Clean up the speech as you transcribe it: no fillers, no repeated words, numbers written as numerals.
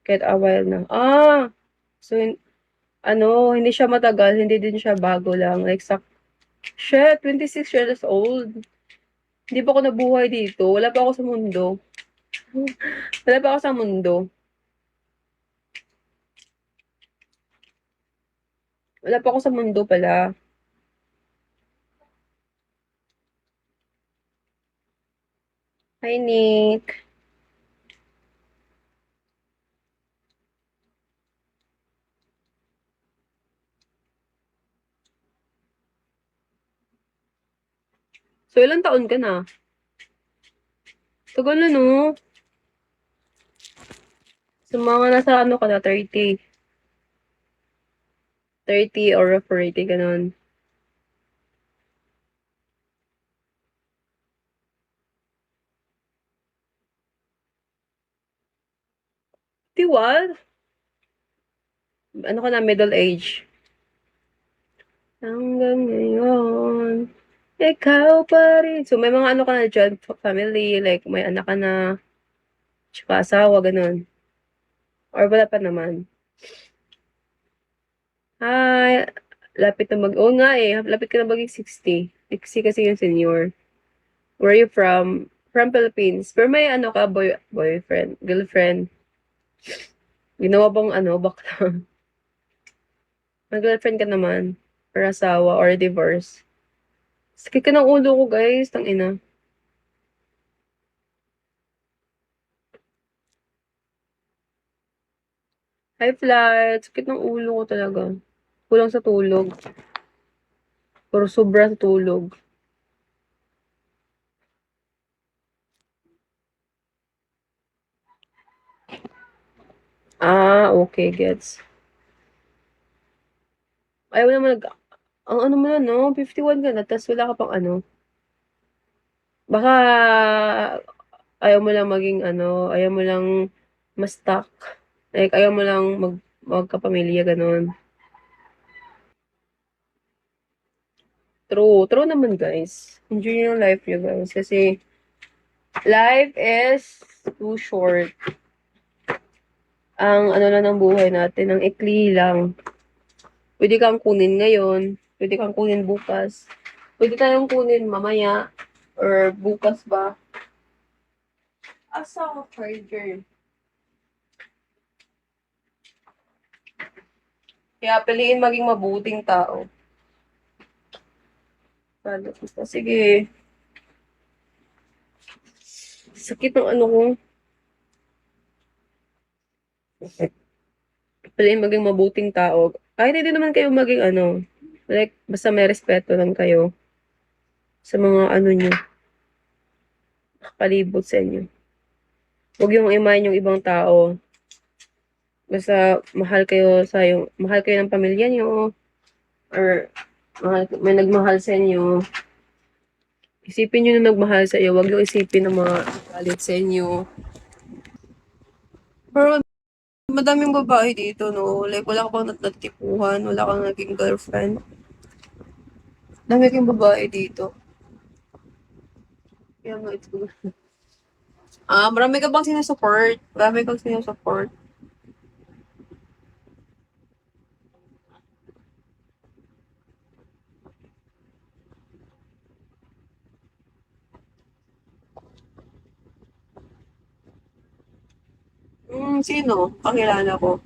Kahit a while na. So hindi siya matagal, hindi din siya bago lang. Like, 26 years old. Hindi pa ako nabuhay dito. Wala pa ako sa mundo. Wala pa ako sa mundo. Wala pa ako sa mundo pala. Hi, Nick. So, ilang taon ka na? Tagal na, no? So, mga nasa ano ka na, 30. 30 or 40, ganun. What? Ano ka na, middle age? Hanggang ngayon, ikaw pa rin. So, may mga ano ka na dyan, family, like, may anak ka na, tsaka asawa, ganun. Or wala pa naman. Hi! Lapit na oo nga eh, lapit ka na maging 60. 60 kasi yung senior. Where are you from? From Philippines. Pero may ano ka, boyfriend, girlfriend. Ginawa bang bakla? May girlfriend ka naman. Or asawa, or divorce. Sakit ka ng ulo ko, guys. Tangina. High flight. Sakit ng ulo ko talaga. Kulang sa tulog. Pero sobra sa tulog. Okay, gets. Ayaw naman ang ano mo na, no? 51 ka na, tas wala ka pang ano. Baka ayaw mo lang ma-stuck. Like, ayaw mo lang magkapamilya, ganun. True. True naman, guys. Enjoy yung life nyo, guys. Kasi, life is too short. Ang ano lang ng buhay natin, ang ikli lang. Pwede kang kunin ngayon, pwede kang kunin bukas, pwede tayong kunin mamaya, or bukas ba. Asa ako charger? Kaya piliin maging mabuting tao. Sige. Sakit ng ano ko. Piliin maging mabuting tao. Kahit hindi naman kayo maging like, basta may respeto lang kayo sa mga nyo, palibot sa inyo. Huwag yung imayin yung ibang tao. Basta mahal kayo ng pamilya nyo, or may nagmahal sa inyo. Isipin nyo na nagmahal sa iyo, huwag yung isipin ng mga galit sa inyo. Pero madaming babae dito, no? Like, wala ka pang natipuhan, wala kang naging girlfriend. Dami kang babae dito. Kaya nga, it's good. Marami ka bang sinusupport? Marami kang sinusupport. Sino? Pakilala ko.